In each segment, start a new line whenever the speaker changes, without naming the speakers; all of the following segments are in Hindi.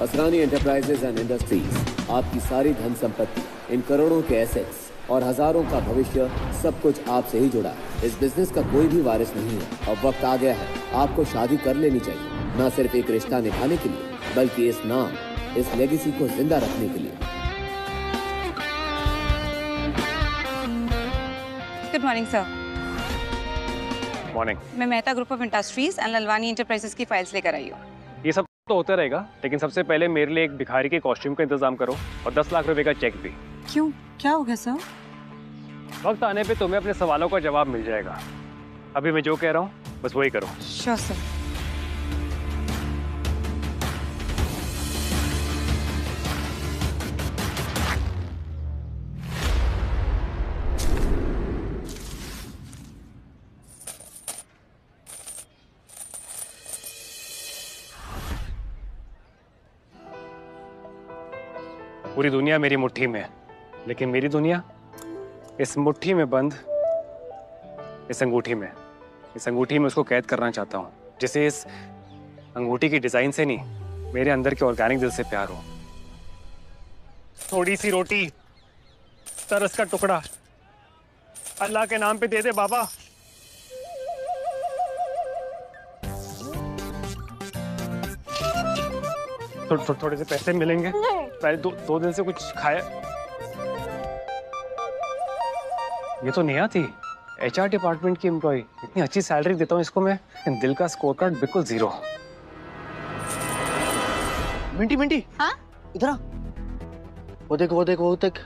असरानी एंटरप्राइजेज एंड इंडस्ट्रीज आपकी सारी धन संपत्ति, इन करोड़ों के एसेट्स और हजारों का भविष्य, सब कुछ आपसे ही जुड़ा है। इस बिजनेस का कोई भी वारिस नहीं है। अब वक्त आ गया है आपको शादी कर लेनी चाहिए, न सिर्फ एक रिश्ता निभाने के लिए, बल्कि इस नाम, इस लेगेसी को जिंदा रखने के लिए।
Good morning sir.
मॉर्निंग।
मैं Mehta group of industries and Lalwani enterprises की फाइल्स लेकर आई हूँ।
ये सब तो होता रहेगा, लेकिन सबसे पहले मेरे लिए एक भिखारी के कॉस्ट्यूम का इंतजाम करो और 10 लाख रुपए का चेक भी।
क्यों, क्या हो गया सर?
वक्त आने पे तुम्हें अपने सवालों का जवाब मिल जाएगा। अभी मैं जो कह रहा हूँ बस वही करो।
Sure sir.
पूरी दुनिया मेरी मुट्ठी में है, लेकिन मेरी दुनिया इस मुट्ठी में बंद, इस अंगूठी में। इस अंगूठी में उसको कैद करना चाहता हूँ जिसे इस अंगूठी की डिजाइन से नहीं, मेरे अंदर के ऑर्गेनिक दिल से प्यार हो। थोड़ी सी रोटी, तरस का टुकड़ा, अल्लाह के नाम पे दे दे बाबा। थोड़े से पैसे मिलेंगे। पहले दो दिन से कुछ खाया। ये तो नेहा थी, HR डिपार्टमेंट की एम्प्लॉय। इतनी अच्छी सैलरी देता हूँ इसको मैं, दिल का स्कोर कार्ड बिल्कुल 0।
मिंटी मिंटी,
हाँ?
इधर आ। वो देख वो देख वो देख,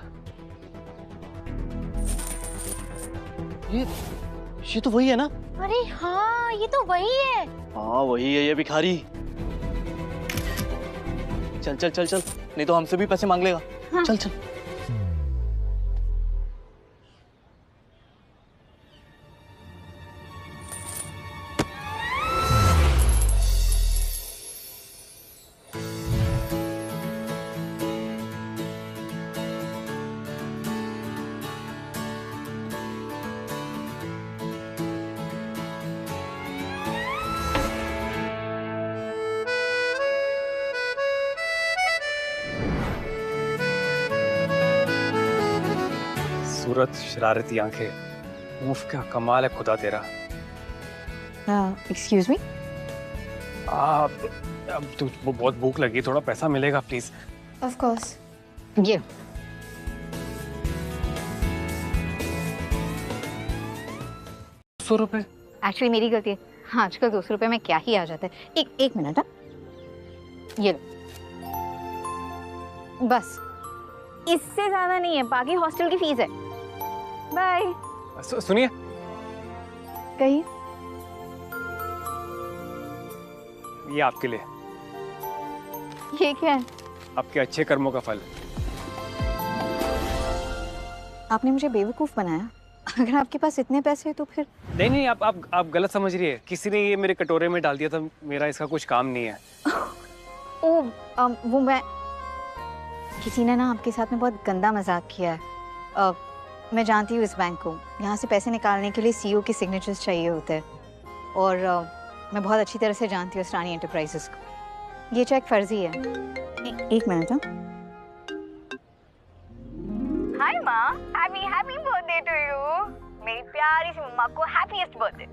ये तो वही है ना?
अरे हाँ, ये तो वही है।
हाँ वही है ये भिखारी। चल चल चल चल, नहीं तो हमसे भी पैसे मांग लेगा। हाँ। चल चल।
सूरत, शरारती आंखें, मुफ्त का कमाल है खुदा तेरा।
Excuse me.
अब तू बहुत भूख लगी, थोड़ा पैसा मिलेगा प्लीज?
Of course. ये
200 रुपए?
एक्चुअली मेरी गलती है। हाँ, आजकल 200 रुपए में क्या ही आ जाता है। एक मिनट। ये लो, बस इससे ज्यादा नहीं है, बाकी हॉस्टल की फीस है। बाय।
सुनिए,
कहिए।
ये आपके लिए।
ये क्या है?
आपके अच्छे कर्मों का फल।
आपने मुझे बेवकूफ बनाया। अगर आपके पास इतने पैसे हैं तो फिर।
नहीं, आप गलत समझ रही है। किसी ने ये मेरे कटोरे में डाल दिया था, मेरा इसका कुछ काम नहीं है।
वो मैं, किसी ने ना आपके साथ में बहुत गंदा मजाक किया है। मैं जानती हूँ इस बैंक को। यहाँ से पैसे निकालने के लिए CEO के सिग्नेचर्स चाहिए होते हैं, और मैं बहुत अच्छी तरह से जानती हूँ असरानी एंटरप्राइजेस को। ये चेक फर्जी है। एक मिनट। हाय माँ, हैप्पी बर्थडे टू यू। मेरी प्यारी सी मम्मा को happiest birthday.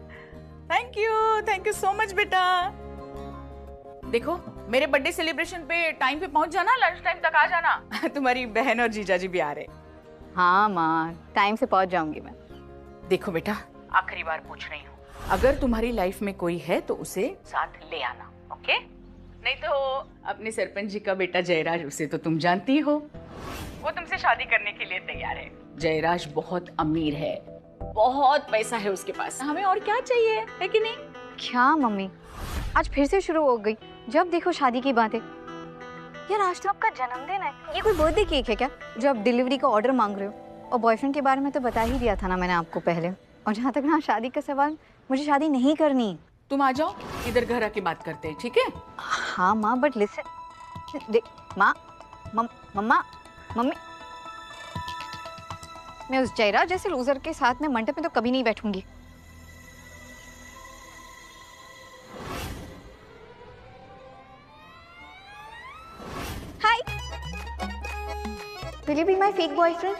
Thank you so much बेटा। देखो, मेरे बर्थडे सेलिब्रेशन पे टाइम पे पहुंच जाना, लंच टाइम तक आ जाना। तुम्हारी बहन और जीजाजी भी आ रहे।
हाँ माँ, टाइम से पहुंच जाऊंगी मैं।
देखो बेटा, आखिरी बार पूछ रही हूँ, अगर तुम्हारी लाइफ में कोई है तो उसे साथ ले आना, ओके? नहीं तो अपने सरपंच जी का बेटा जयराज, उसे तो तुम जानती हो, वो तुमसे शादी करने के लिए तैयार है। जयराज बहुत अमीर है, बहुत पैसा है उसके पास। हमें और क्या चाहिए, है कि नहीं?
क्या मम्मी, आज फिर से शुरू हो गई। जब देखो शादी की बातें। यार, आज तो आपका जन्मदिन है। ये कोई बर्थडे केक है क्या जो आप डिलीवरी का ऑर्डर मांग रहे हो? और बॉयफ्रेंड के बारे में तो बता ही दिया था ना मैंने आपको पहले। और जहाँ तक ना शादी का सवाल, मुझे शादी नहीं करनी।
तुम आ जाओ, इधर घर आके बात करते हैं, ठीक है?
हाँ माँ, बट लिसन, देख माँ, मम्मा, मम्मी, मैं उस जयराज जैसे लूजर के साथ में मंडप में तो कभी नहीं बैठूंगी। Will you be my fake boyfriend?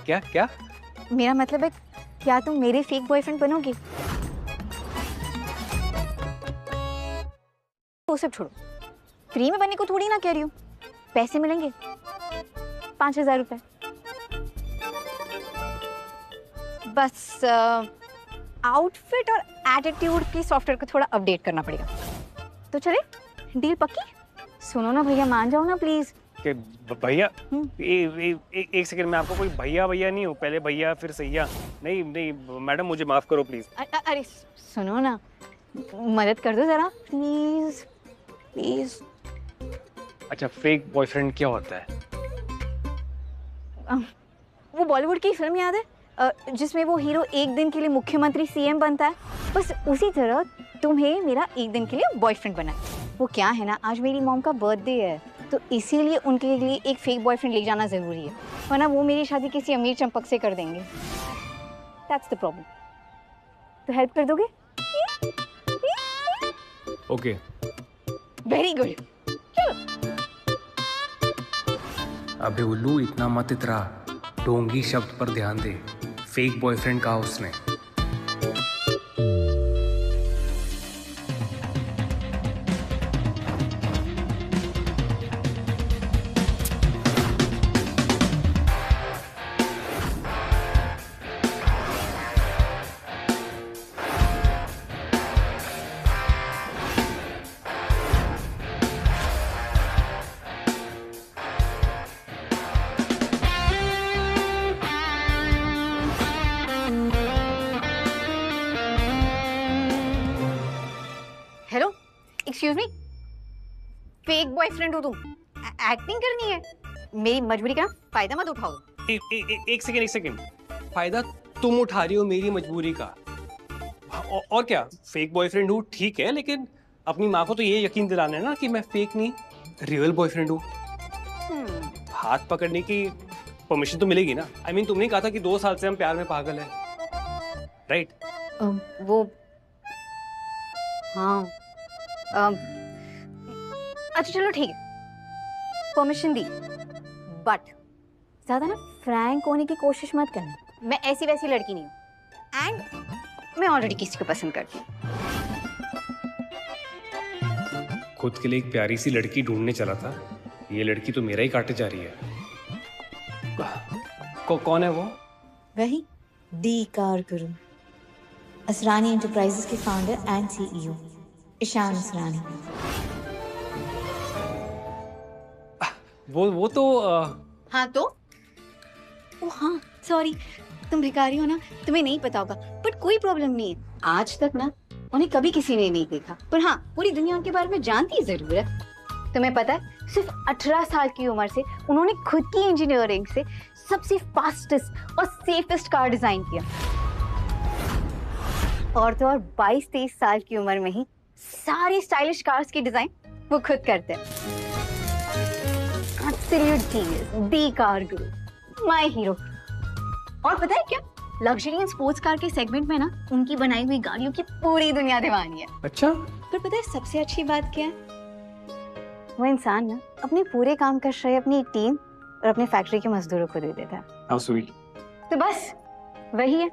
क्या क्या?
मेरा मतलब है, क्या तुम मेरे फेक बॉयफ्रेंड बनोगे? वो सब छोड़ो, फ्री में बनने को थोड़ी ना कह रही हूँ, पैसे मिलेंगे 5,000 रुपए। बस आउटफिट और एटीट्यूड की सॉफ्टवेयर को थोड़ा अपडेट करना पड़ेगा। तो चले, डील पक्की? सुनो ना भैया, मान जाओ ना प्लीज।
कि भैया, एक सेकंड, मैं आपको कोई भैया भैया नहीं हूँ, पहले भैया फिर सैया। नहीं नहीं मैडम, मुझे माफ करो प्लीज।
अरे सुनो ना, मदद कर दो जरा प्लीज प्लीज।
अच्छा, फेक बॉयफ्रेंड क्या होता है?
वो बॉलीवुड की फिल्म याद है जिसमें वो हीरो एक दिन के लिए मुख्यमंत्री सीएम बनता है? बस उसी तरह तुम्हें मेरा एक दिन के लिए बॉयफ्रेंड बना है। वो क्या है ना, आज मेरी मॉम का बर्थडे है, तो इसीलिए उनके लिए एक फेक बॉयफ्रेंड ले जाना जरूरी है, वरना वो मेरी शादी किसी अमीर चंपक से कर देंगे। That's the problem. तो हेल्प कर दोगे?
ओके।
Very good.
अबे उल्लू, इतना मत इतरा, ढोंगी शब्द पर ध्यान दे। फेक बॉयफ्रेंड कहा उसने।
Hello, excuse me, fake boyfriend हो तुम? एक्टिंग करनी है? मेरी मजबूरी का फायदा मत उठाओ।
एक सेकंड, फायदा तुम उठा रही हो मेरी मजबूरी का। और क्या, फेक बॉयफ्रेंड हूँ ठीक है, लेकिन अपनी माँ को तो ये यकीन दिलाना है ना कि मैं फेक नहीं, रियल बॉयफ्रेंड हूँ। हाथ पकड़ने की परमिशन तो मिलेगी ना? I mean, तुमने कहा था कि 2 साल से हम प्यार में पागल हैं, राइट?
वो हाँ, अच्छा चलो ठीक है, परमिशन दी, बट ज्यादा ना फ्रैंक होने की कोशिश मत करना। मैं ऐसी वैसी लड़की नहीं हूँ, एंड मैं ऑलरेडी किसी को पसंद करती हूँ।
खुद के लिए एक प्यारी सी लड़की ढूंढने चला था, ये लड़की तो मेरा ही काटे जा रही है। कौन है वो?
वही the car guru, Asrani enterprises के founder and CEO Ishaan Asrani.
वो तो
हाँ तो? ओ हाँ, सॉरी, तुम भिखारी हो ना, तुम्हें नहीं पता होगा, बट कोई प्रॉब्लम नहीं है। आज तक ना उन्हें कभी किसी ने नहीं देखा, पर हाँ पूरी दुनिया उनके बारे में जानती जरूर है। तुम्हें पता है, सिर्फ 18 साल की उम्र से उन्होंने खुद की इंजीनियरिंग से सबसे फास्टेस्ट और सेफेस्ट कार डिजाइन किया, और तो और 22-23 साल की उम्र में ही सारी स्टाइलिश कार्स की डिजाइन वो खुद करते हैं। Absolute genius, the car Guru, my hero. और पता है क्या, लग्जरी एंड स्पोर्ट्स कार के सेगमेंट में ना उनकी बनाई हुई गाड़ियों की पूरी दुनिया दीवानी है।
अच्छा,
पर पता है सबसे अच्छी बात क्या है? वो इंसान ना अपने पूरे काम का श्रेय अपनी टीम और अपने फैक्ट्री के मजदूरों को दे देता है।
How sweet.
तो बस वही है,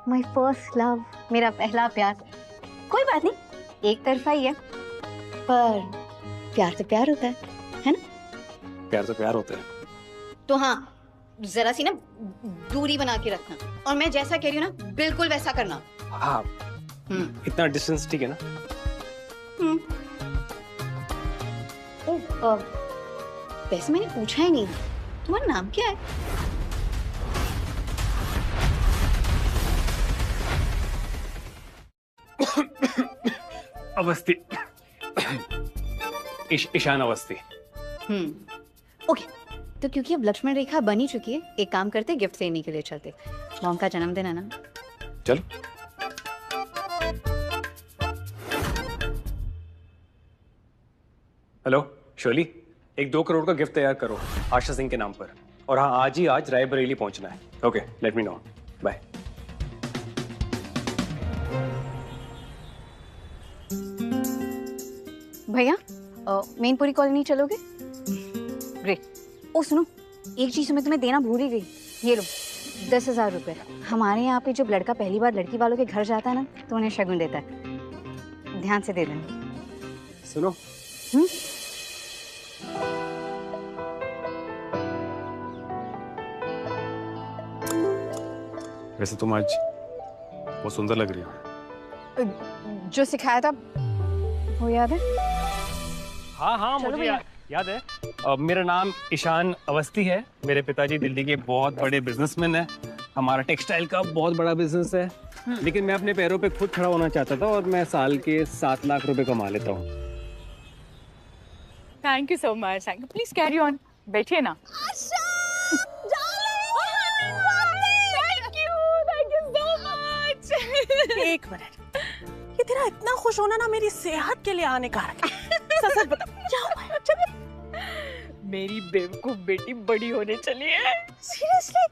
माय फर्स्ट लव, मेरा पहला प्यार। कोई बात नहीं, एक तरफा ही है, पर प्यार तो प्यार होता है ना?
प्यार तो प्यार होता है।
तो हाँ, जरा सी ना दूरी बना के रखना, और मैं जैसा कह रही हूँ ना बिल्कुल वैसा करना।
हाँ, इतना डिस्टेंस ठीक है ना?
वैसे मैंने पूछा ही नहीं, तुम्हारा नाम क्या है?
अवस्थी। ईशान अवस्थी।
ओके, तो क्योंकि अब लक्ष्मण रेखा बनी चुकी है, एक काम करते, गिफ्ट लेने के लिए चलते। मॉम का जन्मदिन है ना?
चलो। हेलो शोली, एक 2 करोड़ का गिफ्ट तैयार करो आशा सिंह के नाम पर, और हाँ आज ही आज रायबरेली पहुंचना है। Okay, let me know. Bye.
भैया, मेनपुरी कॉलोनी चलोगे? ग्रेट। ओ सुनो, एक चीज़ मैं तुम्हें देना भूल ही गई। ये लो 10,000 रुपये। हमारे यहाँ पे जब लड़का पहली बार लड़की वालों के घर जाता है ना तो उन्हें शगुन देता है, ध्यान से दे देना।
सुनो, वैसे तुम आज बहुत सुंदर लग रही हो।
जो सिखाया था वो याद है?
हाँ हाँ, मुझे याद है। मेरा नाम ईशान अवस्थी है। मेरे पिताजी दिल्ली के बहुत बड़े बिजनेसमैन हैं। हमारा टेक्सटाइल का बहुत बड़ा बिजनेस है, लेकिन मैं अपने पैरों पे खुद खड़ा होना चाहता था और मैं साल के 7 लाख रुपए कमा लेता हूँ।
Thank you so much, thank you. Please carry on, बैठिए ना।
एक मिनट, ये तेरा इतना खुश होना ना मेरी सेहत के लिए हानिकारक है। सच बता, क्या हुआ है?
मेरी बेवकूफ बेटी बड़ी होने चली है।
सीरियसली?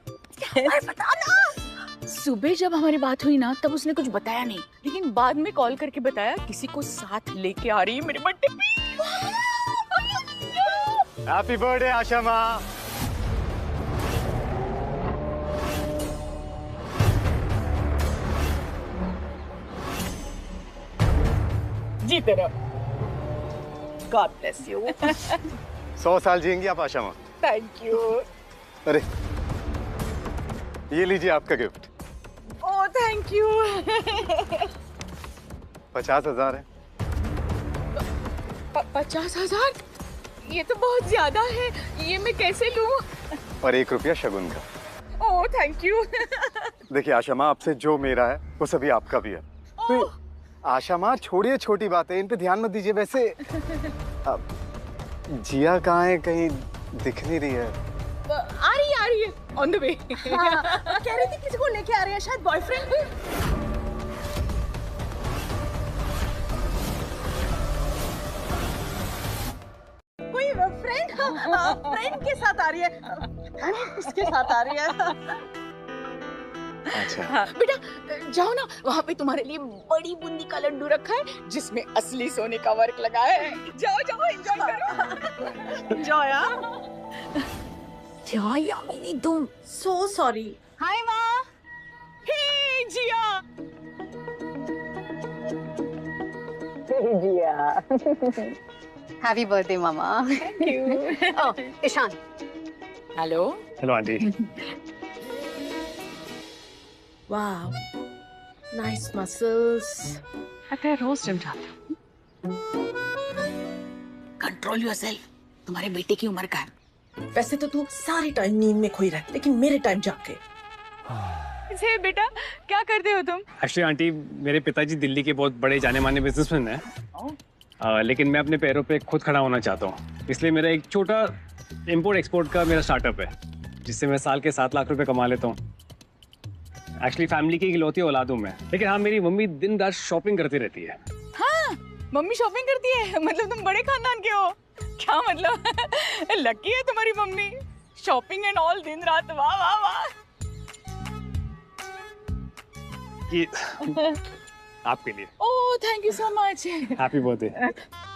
बता ना।
सुबह जब हमारी बात हुई ना तब उसने कुछ बताया नहीं, लेकिन बाद में कॉल करके बताया किसी को साथ लेके आ रही है मेरे बर्थडे पे।
हैप्पी बर्थडे आशा माँ।
जीते रहो।
God bless you.
100 साल जिएंगी आप आशा माँ।
Thank you.
अरे ये लीजिए आपका गिफ्ट।
Oh thank you.
50,000 है।
50,000? ये तो बहुत ज्यादा है, ये मैं कैसे लूं?
और 1 रुपया शगुन का।
Oh thank you.
देखिए आशा माँ, आपसे जो मेरा है वो सभी आपका भी है। तो आशा माँ छोड़िए छोटी बातें, इन पे ध्यान मत दीजिए। वैसे अब जिया कहाँ है? कहीं दिख नहीं रही है।
आ रही है ऑन द वे।
कह रही थी किसी को लेके आ रहे हैं, शायद बॉयफ्रेंड भी। कोई फ्रेंड के साथ आ रही है, उसके साथ आ रही है।
अच्छा
बेटा जाओ ना, वहाँ पे तुम्हारे लिए बड़ी बूंदी का लड्डू रखा है जिसमें असली सोने का वर्क लगा है। जाओ जाओ एंजॉय करो।
एंजॉय यार। क्या यामिनी तुम? सो सॉरी।
हाय माँ। हे जिया।
हैप्पी बर्थडे मामा।
Thank you.
Ishaan.
Hello.
Hello aunty.
Wow, nice muscles.
लगता है रोज जिम जाते हो। कंट्रोल योरसेल्फ, तुम्हारे बेटे की उम्र का है।
वैसे तो तू सारी टाइम नींद में खोई रहती, लेकिन मेरे टाइम जाके।
से बेटा क्या करते हो तुम?
एक्चुअली आंटी, मेरे पिताजी दिल्ली के बहुत बड़े जाने माने बिजनेसमैन हैं, लेकिन मैं अपने पैरों पे खुद खड़ा होना चाहता हूँ। इसलिए मेरा एक छोटा इम्पोर्ट एक्सपोर्ट का मेरा स्टार्टअप है, जिससे मैं साल के 7 लाख रुपए कमा लेता हूँ। एक्चुअली फैमिली की इकलौती औलाद हूँ मैं, लेकिन हाँ मेरी मम्मी दिन रात शॉपिंग करती रहती है।
हाँ, मम्मी शॉपिंग करती है? मतलब तुम बड़े खानदान के हो क्या? मतलब लकी है तुम्हारी मम्मी, शॉपिंग एंड ऑल दिन रात। वाह वाह वाह।
ये आपके लिए।
Oh thank you so much.
Happy birthday.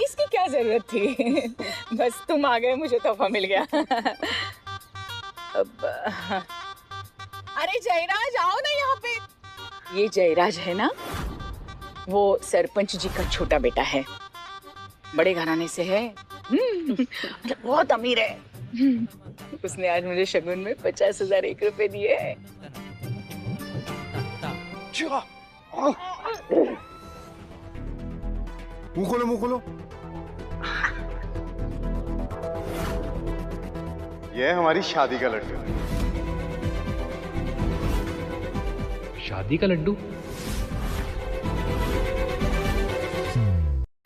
इसकी क्या जरूरत थी? बस तुम आ गए, मुझे तोहफा मिल गया। अब अरे जयराज आओ ना यहाँ पे। ये जयराज है ना, वो सरपंच जी का छोटा बेटा है, बड़े घराने से है, मतलब बहुत अमीर है। उसने आज मुझे शगुन में 50,000 1 रुपए दिए हैं।
मुंह खोलो, मुंह खोलो। ये है हमारी शादी का लड्डू।
शादी का लड्डू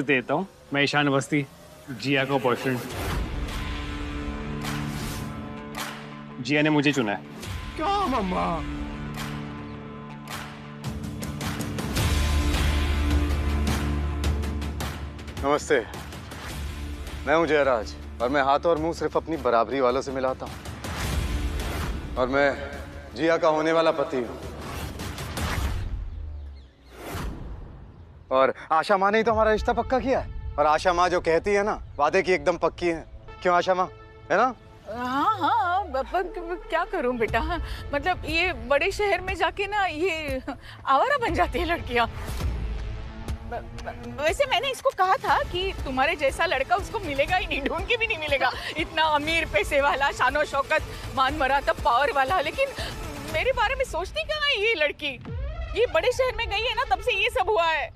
देता हूँ मैं। ईशान अवस्थी, जिया का बॉयफ्रेंड। जिया ने मुझे चुना है।
क्या मम्मा? नमस्ते, मैं हूं जयराज और मैं हाथ और मुंह सिर्फ अपनी बराबरी वालों से मिलाता हूं। और मैं जिया का होने वाला पति हूं। और आशा माँ ने ही तो हमारा रिश्ता पक्का किया है। और आशा माँ जो कहती है ना, वादे की एकदम पक्की है। क्यों आशा माँ, है ना?
हाँ हाँ, क्या करूं बेटा, मतलब ये बड़े शहर में जाके ना ये आवारा बन जाती है लड़कियां। वैसे मैंने इसको कहा था कि तुम्हारे जैसा लड़का उसको मिलेगा ही नहीं, ढूंढ के भी नहीं मिलेगा, इतना अमीर, पैसे वाला, शानो शौकत, मान मरातब, पावर वाला। लेकिन मेरे बारे में सोचती कहाँ है ये लड़की? ये बड़े शहर में गई है ना, तब से ये सब हुआ है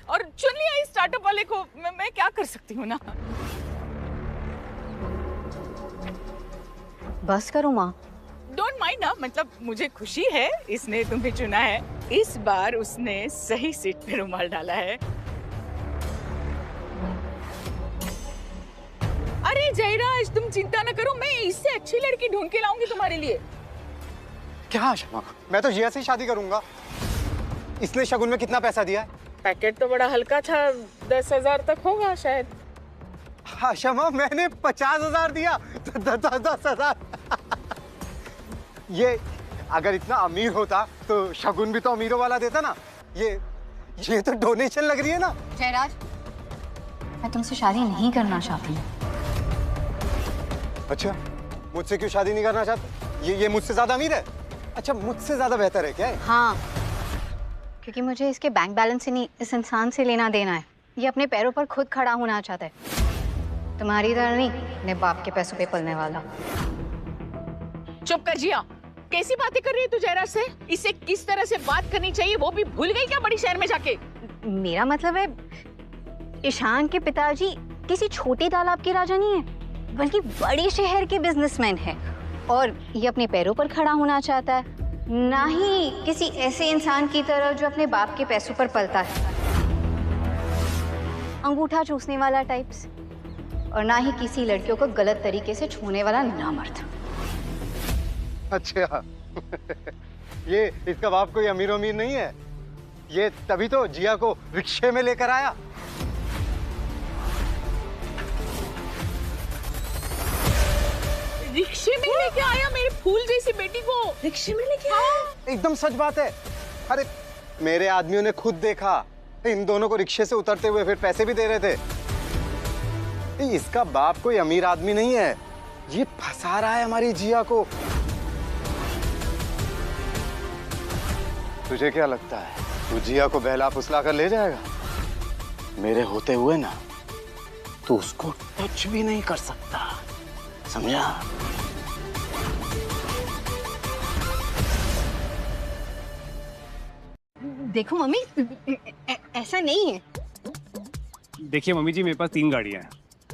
और चुन लिया इस स्टार्टअप वाले को। मैं क्या कर सकती हूँ ना।
बस करो माँ।
डोंट माइंड ना, मतलब मुझे खुशी है इसने तुम्हें चुना है। इस बार उसने सही सीट पे रुमाल डाला है। अरे जयराज, तुम चिंता न करो, मैं इससे अच्छी लड़की ढूंढ के लाऊंगी तुम्हारे लिए।
क्या आशा, मैं तो जिया से ही शादी करूंगा। इसने शगुन में कितना पैसा दिया है?
पैकेट तो बड़ा हल्का था, 10,000 तक होगा शायद।
आशा माँ, मैंने 50,000 दिया। 10,000। ये अगर इतना अमीर होता तो शगुन भी तो अमीरों वाला देता ना। ये तो डोनेशन लग रही है ना।
जयराज, मैं तुमसे शादी नहीं करना चाहती।
अच्छा, मुझसे क्यों शादी नहीं करना चाहते? ये मुझसे ज्यादा अमीर है? अच्छा, मुझसे ज्यादा बेहतर है क्या है?
हाँ, क्योंकि मुझे इसके बैंक बैलेंस से नहीं, इस इंसान से लेना देना है। ये अपने पैरों पर खुद खड़ा होना चाहता है, तुम्हारी तरह नहीं अपने बाप के पैसों पे पलने वाला।
चुप कर जिया, कैसी बातें कर रही है तू जयराज से? इससे किस तरह से बात करनी चाहिए वो भी भूल गई क्या बड़ी शहर में जाके?
मेरा मतलब है, ईशान के पिताजी किसी छोटे तालाब के राजा नहीं है, बल्कि बड़े शहर के बिजनेसमैन है और ये अपने पैरों पर खड़ा होना चाहता है, ना ही किसी ऐसे इंसान की तरह जो अपने बाप के पैसों पर पलता है, अंगूठा चूसने वाला टाइप्स, और ना ही किसी लड़कियों को गलत तरीके से छूने वाला नामर्द।
अच्छा ये इसका बाप कोई अमीर अमीर नहीं है? ये तभी तो जिया को रिक्शे में लेकर आया।
रिक्शे में लेके आया मेरी फूल जैसी बेटी को? रिक्शे में लेके आया?
एकदम सच बात है। अरे मेरे आदमियों ने खुद देखा इन दोनों को रिक्शे से उतरते हुए, फिर पैसे भी दे रहे थे। इसका बाप कोई अमीर आदमी नहीं है, ये फंसा रहा है हमारी जिया को। तुझे क्या लगता है तू जिया को बहला फुसला कर ले जाएगा? मेरे होते हुए ना तू उसको टच भी नहीं कर सकता, समझा?
देखो मम्मी, ऐसा नहीं है।
देखिए मम्मी जी, मेरे पास 3 गाड़ियाँ हैं।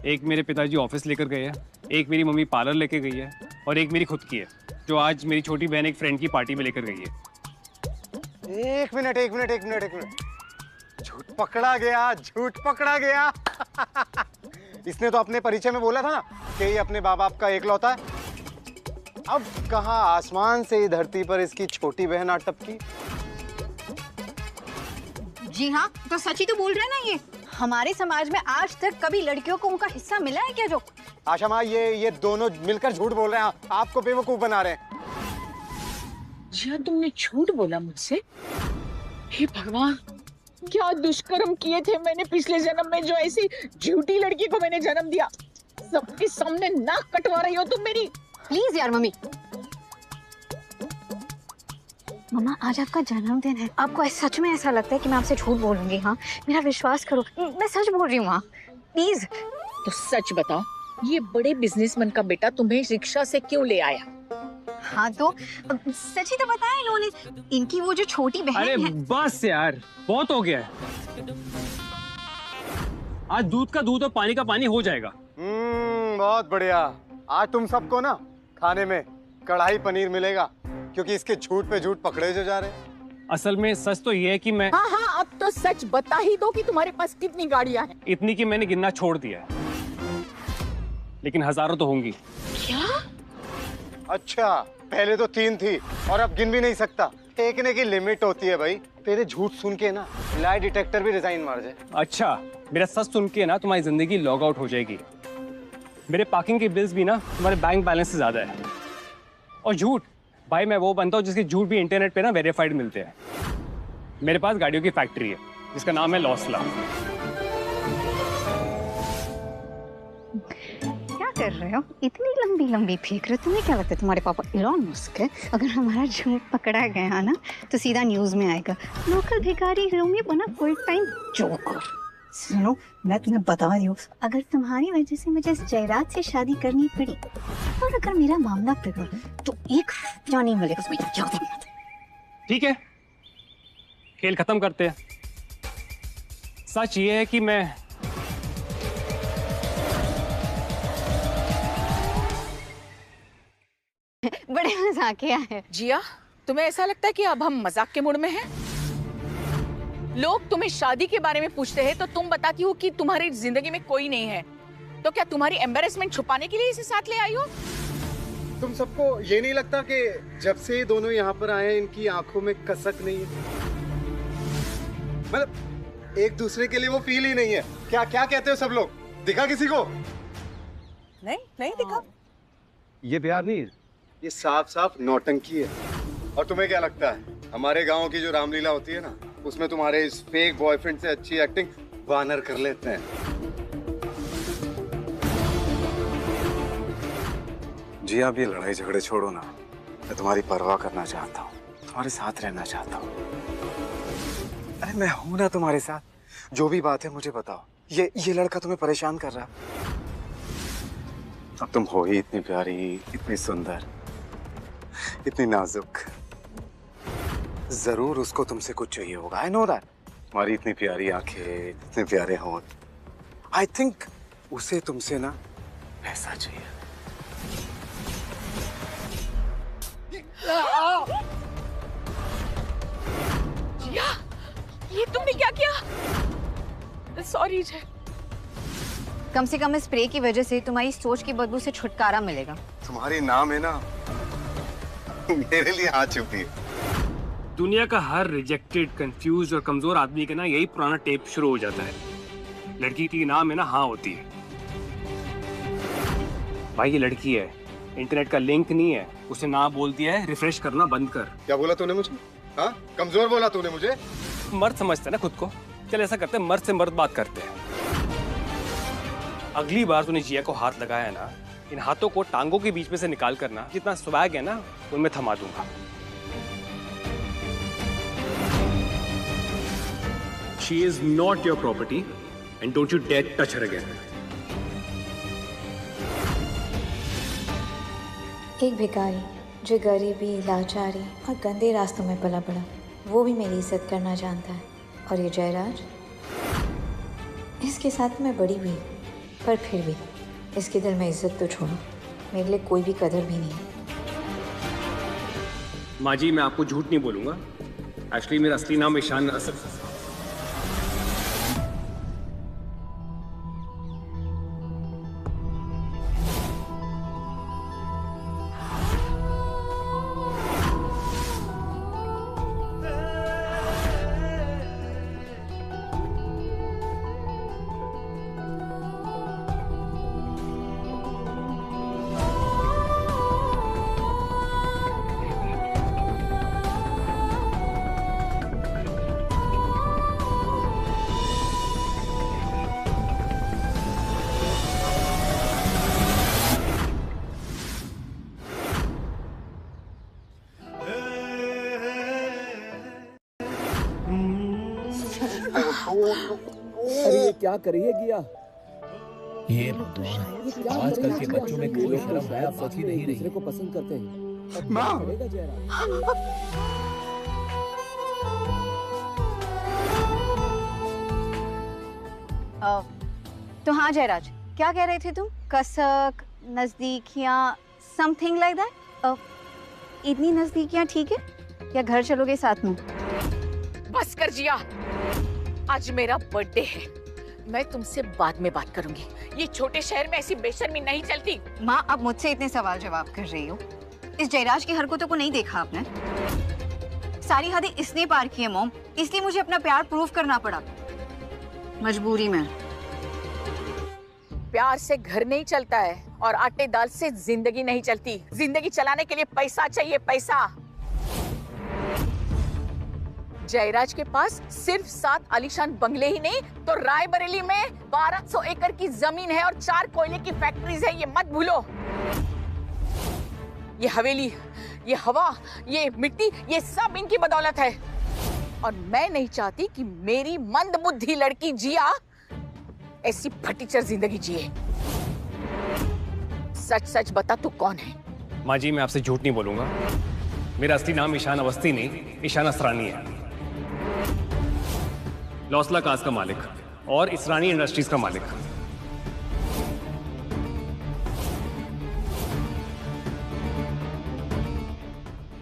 एक मेरे पिताजी ऑफिस लेकर गए हैं, एक मेरी मम्मी पार्लर लेके गई है और एक मेरी खुद की है, जो आज मेरी छोटी बहन एक फ्रेंड की पार्टी में लेकर गई है।
एक मिनट। झूठ पकड़ा गया, झूठ पकड़ा गया। इसने तो अपने परिचय में बोला था ना कि ये अपने बाप बाप का एकलौता है। अब कहाँ आसमान से ही धरती पर इसकी छोटी बहन आ टपकी।
जी हाँ, तो सच ही तो बोल रहे हैं ना। ये हमारे समाज में आज तक कभी लड़कियों को उनका हिस्सा मिला है क्या? जो
आशा माँ, ये दोनों मिलकर झूठ बोल रहे हैं, आपको बेवकूफ बना रहे हैं।
जिया, तुमने झूठ बोला मुझसे? हे भगवान, क्या दुष्कर्म किए थे मैंने पिछले जन्म में, जो ऐसी झूठी लड़की को मैंने जन्म दिया। सबके सामने नाक कटवा रही हो तुम मेरी।
प्लीज यार मम्मी। मम्मा, आज आपका जन्मदिन है, आपको सच में ऐसा लगता है कि मैं आपसे झूठ बोलूंगी? हाँ, मेरा विश्वास करो, मैं सच बोल रही हूँ। हाँ प्लीज।
तो सच बताओ, ये बड़े बिजनेसमैन का बेटा तुम्हें रिक्शा से क्यों ले आया?
हाँ तो सच ही तो बताया इन्होंने। इनकी वो जो छोटी बहन
अरे
है।
बस यार, बहुत हो गया है। आज दूध का दूध और पानी का पानी हो जाएगा।
बहुत बढ़िया। आज तुम सबको ना खाने में कढ़ाई पनीर मिलेगा, क्योंकि इसके झूठ पे झूठ पकड़े जो जा रहे हैं।
असल में सच तो ये है कि मैं
हाँ, अब तो सच बता ही दो कि तुम्हारे पास कितनी गाड़ियां हैं।
इतनी कि मैंने गिनना छोड़ दिया है, लेकिन हजारों तो होंगी।
क्या?
अच्छा, पहले तो 3 थी और अब गिन भी नहीं सकता। फेंकने की लिमिट होती है भाई। तेरे झूठ सुन के ना लाई डिटेक्टर भी रिजाइन मार जाए।
अच्छा, मेरा सच सुन के ना तुम्हारी जिंदगी लॉग आउट हो जाएगी। मेरे पार्किंग के बिल्स भी ना तुम्हारे बैंक बैलेंस से ज्यादा है। और झूठ भाई, मैं वो बनता हूँ जिसके झूठ भी इंटरनेट पे ना वेरीफाइड मिलते हैं। मेरे पास गाड़ियों की फैक्ट्री है जिसका नाम है लॉसला।
क्या कर रहे हो? इतनी लंबी लंबी फेंक रहे हो? तुम्हें क्या लगता है तुम्हारे पापा इलॉन मस्क है? अगर हमारा झूठ पकड़ा गया ना तो सीधा न्यूज में आएगा, लोकल भिखारी रोमी बना फुल टाइम जोकर। सुनो, मैं तुम्हें बता रही हूँ, अगर तुम्हारी वजह से मुझे इस जयराज से शादी करनी पड़ी और अगर मेरा मामला बिगड़ा तो एक जाने मिलेगा उसमें, याद रखना।
ठीक है, खेल खत्म करते हैं। सच ये है कि मैं
बड़े मजाकिया है।
जिया, तुम्हें ऐसा लगता है कि अब हम मजाक के मूड में हैं? लोग तुम्हें शादी के बारे में पूछते हैं तो तुम बताती हो कि तुम्हारी जिंदगी में कोई नहीं है। तो क्या तुम्हारी एम्बैरेसमेंट छुपाने के लिए इसे साथ ले आई हो?
तुम सबको ये नहीं लगता कि जब से ये दोनों यहाँ पर आए हैं इनकी आंखों में कसक नहीं है? मतलब एक दूसरे के लिए वो फील ही नहीं है। क्या क्या कहते हो सब लोग? दिखा किसी को?
नहीं दिखा।
ये प्यार नहीं है, ये साफ साफ नौटंकी है। और तुम्हें क्या लगता है हमारे गांव की जो रामलीला होती है ना, उसमें तुम्हारे इस फेक बॉयफ्रेंड से अच्छी एक्टिंग वानर कर लेते हैं। जी आप ये लड़ाई झगड़े छोड़ो ना, मैं तुम्हारी परवाह करना चाहता हूँ, तुम्हारे साथ रहना चाहता हूँ। अरे मैं हूं ना तुम्हारे साथ, जो भी बात है मुझे बताओ। ये लड़का तुम्हें परेशान कर रहा, अब तुम हो ही इतनी प्यारी, इतनी सुंदर, इतनी नाजुक, जरूर उसको तुमसे कुछ चाहिए होगा। I know that. तुम्हारी इतनी प्यारी आंखें, इतने प्यारे होंठ, आई थिंक उसे तुमसे ना पैसा चाहिए।
जिया, ये तुमने क्या किया? सॉरी जय।
कम से कम इस स्प्रे की वजह से तुम्हारी सोच की बदबू से छुटकारा मिलेगा।
तुम्हारी नाम है ना मेरे लिए हाथ छुपी है।
दुनिया का हर रिजेक्टेड, कंफ्यूज और कमजोर आदमी का ना यही पुराना टेप शुरू हो जाता है। लड़की की नाम है ना हाँ होती है। भाई ये लड़की है, इंटरनेट का लिंक नहीं है, उसे ना बोल दिया है रिफ्रेश करना बंद कर।
क्या बोला तूने मुझे? हाँ, कमजोर बोला तूने मुझे?
मर्द समझते हैं ना खुद को। चल ऐसा करते हैं, मर्द से मर्द बात करते हैं। अगली बार तूने जिया को हाथ लगाया ना, इन हाथों को टांगों के बीच में से निकाल करना, जितना स्वैग है ना उनमें थमा दूंगा। She is not your property and don't you dare touch her again.
एक भिखारी जो गरीबी, लाचारी और गंदे रास्तों में पला पड़ा, वो भी मेरी इज्जत करना जानता है। और ये जयराज, इसके साथ मैं बड़ी हुई, पर फिर भी इसके दिल में इज्जत तो छोड़ो, मेरे लिए कोई भी कदर भी नहीं है।
माँ जी, मैं आपको झूठ नहीं बोलूंगा। एक्चुअली मेरा असली नाम ईशान असद।
अरे ये क्या कर रही है गिया?
ये भगवान, आजकल के बच्चों में कोई शर्म है, बाकी नहीं रही।
दूसरे को पसंद करते हैं।
माँ,
तो हाँ जयराज, क्या कह रहे थे तुम? कसक, नजदीकियाँ, समथिंग लाइक दैट। इतनी नजदीकियाँ ठीक है या घर चलोगे साथ में?
बस कर जिया, आज मेरा बर्थडे है, मैं तुमसे बाद में बात करूंगी। ये छोटे शहर में ऐसी बेशर्मी नहीं चलती।
माँ, अब मुझसे इतने सवाल जवाब कर रही हो, इस जयराज की हरकतों को नहीं देखा आपने? सारी हदें इसने पार की है मॉम, इसलिए मुझे अपना प्यार प्रूव करना पड़ा, मजबूरी में।
प्यार से घर नहीं चलता है और आटे दाल से जिंदगी नहीं चलती। जिंदगी चलाने के लिए पैसा चाहिए, पैसा। जयराज के पास सिर्फ 7 आलीशान बंगले ही नहीं तो रायबरेली में 1200 एकड़ की जमीन है और 4 कोयले की फैक्ट्रीज है, ये मत भूलो। ये हवेली, ये हवा, ये मिट्टी, ये सब इनकी बदौलत है। और मैं नहीं चाहती कि मेरी मंदबुद्धि लड़की जिया ऐसी फटीचर जिंदगी जिए। सच सच बता, तू कौन है?
माँ जी, मैं आपसे झूठ नहीं बोलूंगा। मेरा असली नाम ईशान अवस्थी नहीं, ईशान असरानी है। लौसला कास का मालिक और इसरानी इंडस्ट्रीज का मालिक।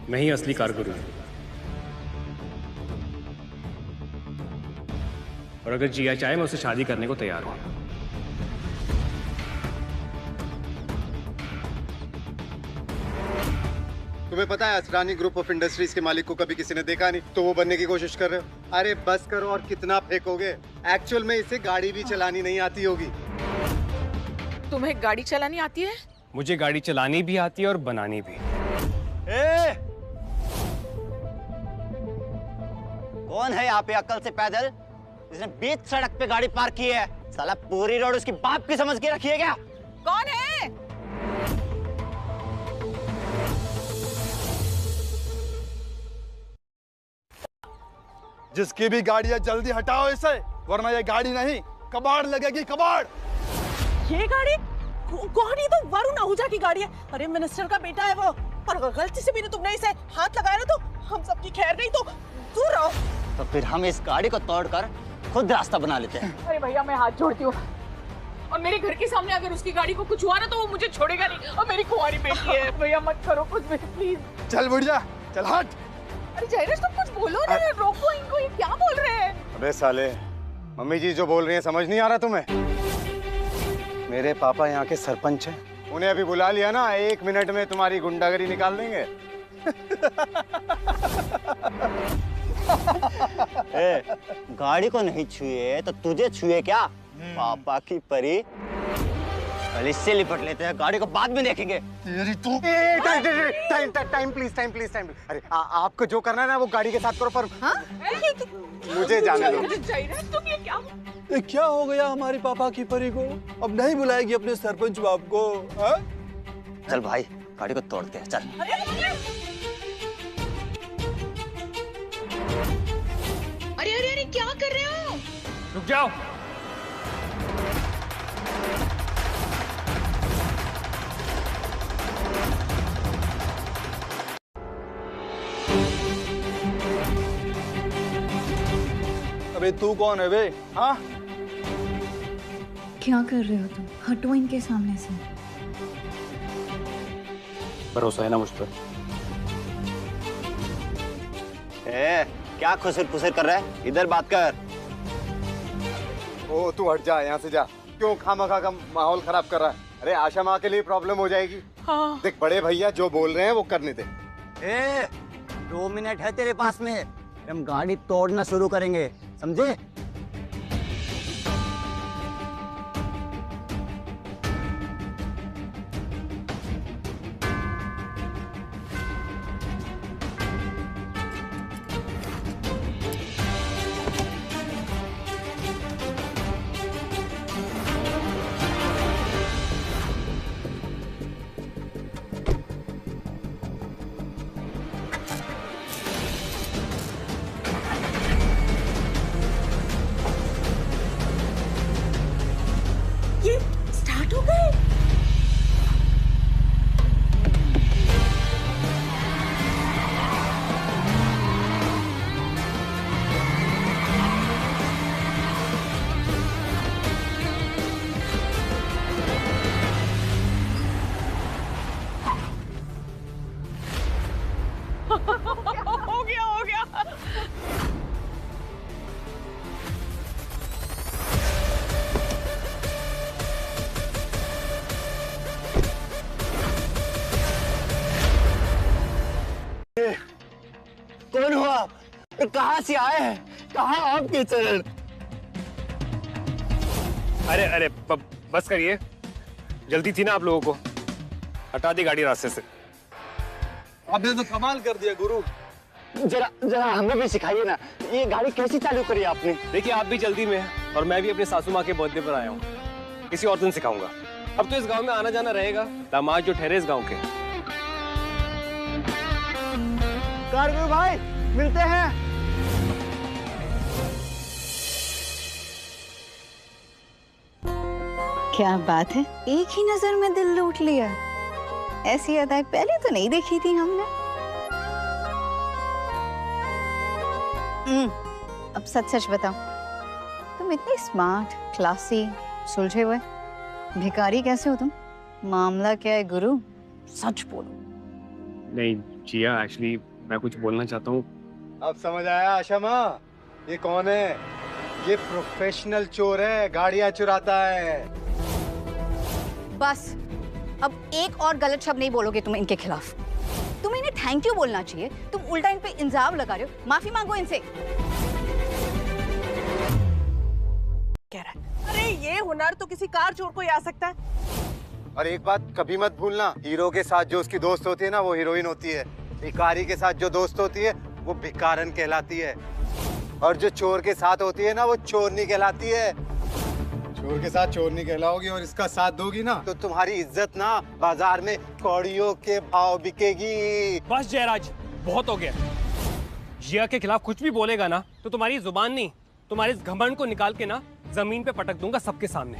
मैं ही असली कारगुरु हूं। और अगर जिया चाहे, मैं उससे शादी करने को तैयार हूं।
तुम्हें पता है असरानी ग्रुप ऑफ इंडस्ट्रीज के मालिक को कभी किसी ने देखा नहीं, तो वो बनने की कोशिश कर रहे हो। अरे बस करो, और कितना फेंकोगे? एक्चुअल में इसे गाड़ी भी चलानी नहीं आती होगी।
तुम्हें गाड़ी चलानी आती है?
मुझे गाड़ी चलानी भी आती है और बनानी भी।
कौन है यहाँ पे अक्ल से पैदल जिसने बीच सड़क पे गाड़ी पार्क की है? साला पूरी रोड उसकी बाप की समझ के रखी है क्या?
कौन है?
जिसकी भी गाड़ी है जल्दी हटाओ इसे, वरना ये गाड़ी नहीं कबाड़ लगेगी, कबाड़।
ये गाड़ी कौन? ये तो वरुण आहूजा की गाड़ी है। अरे मिनिस्टर का बेटा है वो। और अगर गलती से भी तुमने इसे हाथ लगाया ना तो हम सबकी खैर नहीं, तो दूर रहो।
तो फिर हम इस गाड़ी को तोड़कर खुद रास्ता बना लेते हैं।
अरे भैया, मैं हाथ जोड़ती हूँ। और मेरे घर के सामने अगर उसकी गाड़ी को कुछ हुआ ना तो वो मुझे छोड़ेगा नहीं। और मेरी कुंवारी बेटी है, भैया मत करो कुछ भी प्लीज।
चल बुढ़िया, चल हट।
अरे जयराज, तुम कुछ बोलो ना, रोको इनको, ये क्या बोल रहे हैं?
अबे साले, मम्मी जी जो बोल रही हैं समझ नहीं आ रहा तुम्हें? मेरे पापा यहाँ के सरपंच हैं, उन्हें अभी बुला लिया ना, 1 मिनट में तुम्हारी गुंडागरी निकाल देंगे।
गाड़ी को नहीं छुए तो तुझे छुए क्या? पापा की परी। कल इससे लिपट लेते हैं, गाड़ी को बाद में देखेंगे।
Time please, time please, time. अरे आपको जो करना है ना वो गाड़ी के साथ करो, पर मुझे जाने दो।
जयराज, तुम ये क्या?
क्या हो गया हमारी पापा की परी को? अब नहीं बुलाएगी अपने सरपंच बाप को? हा?
चल भाई, गाड़ी को तोड़ते हैं, चल।
अरे अरे अरे, क्या कर रहे हो?
रुक जाओ।
अबे तू कौन है बे? हाँ,
क्या कर रहे हो तुम? हटो इनके सामने से।
भरोसा है ना मुझ पर?
क्या खुसर खुसर कर रहा है? इधर बात कर।
ओ तू हट जा, यहाँ से जा। क्यों खामखा का माहौल खराब कर रहा है? अरे आशा माँ के लिए प्रॉब्लम हो जाएगी।
हाँ।
देख, बड़े भैया जो बोल रहे हैं वो करने दे।
2 मिनट है तेरे पास में, हम गाड़ी तोड़ना शुरू करेंगे, समझे?
हो गया, हो गया।
कौन हो आप? कहाँ से आए हैं? कहाँ आपके चरण?
अरे अरे बस करिए, जल्दी थी ना आप लोगों को। हटा दी गाड़ी रास्ते से।
आपने तो कमाल कर दिया गुरु।
जरा जरा हमें भी सिखाइए ना, ये गाड़ी कैसी चालू करी आपने?
देखिए आप भी जल्दी में हैं और मैं भी अपने सासू माँ के बर्थडे पर आया हूँ। किसी और दिन सिखाऊंगा। अब तो इस गांव में आना जाना रहेगा। दामाद जो ठहरे इस गांव के।
कारगुरु भाई मिलते हैं।
क्या बात है, एक ही नजर में दिल लूट लिया। ऐसी अदाएं पहले तो नहीं देखी थी हमने। अब सच सच बताओ, तुम इतनी स्मार्ट, क्लासी, सुलझे हुए भिखारी कैसे हो तुम? मामला क्या है गुरु, सच बोलो।
नहीं जिया, एक्चुअली मैं कुछ बोलना चाहता हूँ।
अब समझ आया आशा माँ, ये कौन है? ये प्रोफेशनल चोर है, गाड़ियाँ चुराता है।
बस अब एक और गलत शब्द नहीं बोलोगे तुम इनके खिलाफ। तुम्हें इन्हें थैंक यू बोलना चाहिए, तुम उल्टा इन पे इल्जाम लगा रहे हो। माफी मांगो इनसे।
कह रहा है, अरे ये हुनर तो किसी कार चोर को ही आ सकता है।
और एक बात कभी मत भूलना, हीरो के साथ जो उसकी दोस्त होती है ना, वो हीरोइन होती है। भिखारी के साथ जो दोस्त होती है वो भिखारन कहलाती है, और जो चोर के साथ होती है ना, वो चोरनी कहलाती है। चोर के साथ चोरनी कहलाओगी और इसका साथ दोगी ना, तो तुम्हारी इज्जत ना बाजार में कौड़ियों के भाव बिकेगी।
बस जयराज, बहुत हो गया। जिया के खिलाफ कुछ भी बोलेगा ना तो तुम्हारी जुबान नहीं, तुम्हारे इस घमंड को निकाल के ना जमीन पे पटक दूंगा सबके सामने।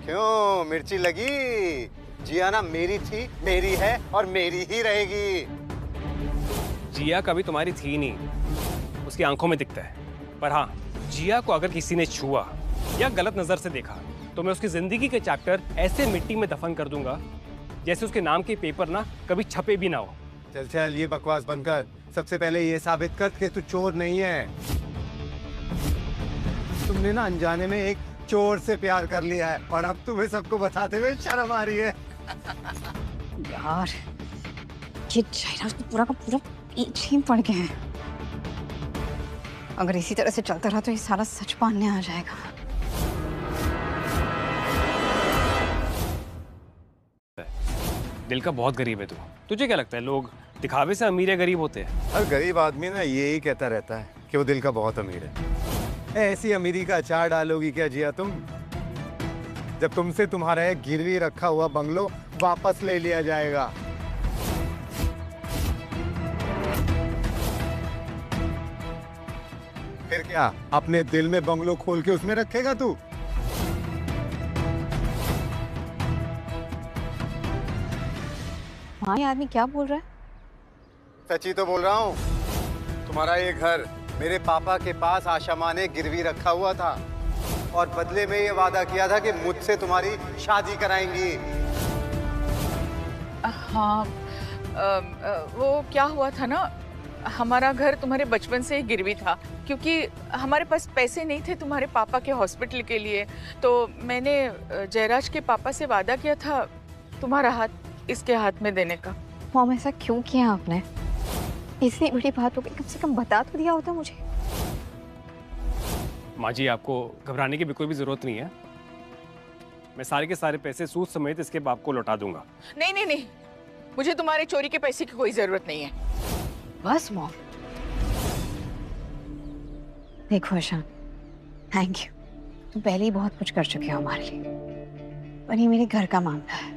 क्यों मिर्ची लगी? जिया ना मेरी थी, मेरी है और मेरी ही रहेगी।
जिया कभी तुम्हारी थी नहीं, उसकी आंखों में दिखता है। पर हाँ, जिया को अगर किसी ने छुआ या गलत नजर से देखा तो मैं उसकी जिंदगी के चैप्टर ऐसे मिट्टी में दफन कर दूंगा जैसे उसके नाम के पेपर ना कभी छपे भी ना हो।
चल चल ये बकवास बंद कर। सबसे पहले ये साबित कर कि तू चोर नहीं है। तुमने ना अनजाने में एक चोर से प्यार कर लिया है और अब तुम्हें सबको बताते हुए शर्म आ रही है।
यार ये जयराज तो पूरा का पूरा पीछे ही पड़ गया है। अगर इसी तरह से चलता रहा तो ये सारा सच मानने आ जाएगा।
दिल का बहुत गरीब है तू। तुझे क्या लगता है लोग दिखावे से अमीर या गरीब होते हैं?
हर गरीब आदमी ना यही कहता रहता है कि वो दिल का बहुत अमीर है। ऐसी अमीरी का अचार डालोगी क्या जिया तुम, जब तुमसे तुम्हारा एक गिरवी रखा हुआ बंगलो वापस ले लिया जाएगा? फिर क्या अपने दिल में बंगलो खोल के उसमें रखेगा तू?
हाँ, ये आदमी क्या बोल रहा है?
सच्ची तो बोल रहा हूँ। तुम्हारा ये घर मेरे पापा के पास आशा माँ ने गिरवी रखा हुआ था और बदले में ये वादा किया था कि मुझसे तुम्हारी शादी कराएंगी।
हाँ, वो क्या हुआ था ना, हमारा घर तुम्हारे बचपन से ही गिरवी था क्योंकि हमारे पास पैसे नहीं थे तुम्हारे पापा के हॉस्पिटल के लिए। तो मैंने जयराज के पापा से वादा किया था तुम्हारा हाथ इसके हाथ में देने का।
मॉम ऐसा क्यों किया आपने? इतनी बड़ी बात हो गई, कम से कम बता तो दिया होता मुझे।
माँ जी, आपको घबराने की बिल्कुल भी जरूरत नहीं है। मैं सारे के सारे पैसे सूद समेत इसके बाप को लौटा दूंगा।
नहीं नहीं नहीं, मुझे तुम्हारे चोरी के पैसे की कोई जरूरत नहीं है।
बस मॉम। देखो ईशान, थैंक यू। तुम पहले ही बहुत कुछ कर चुके हो हमारे लिए, पर ये मेरे घर का मामला है,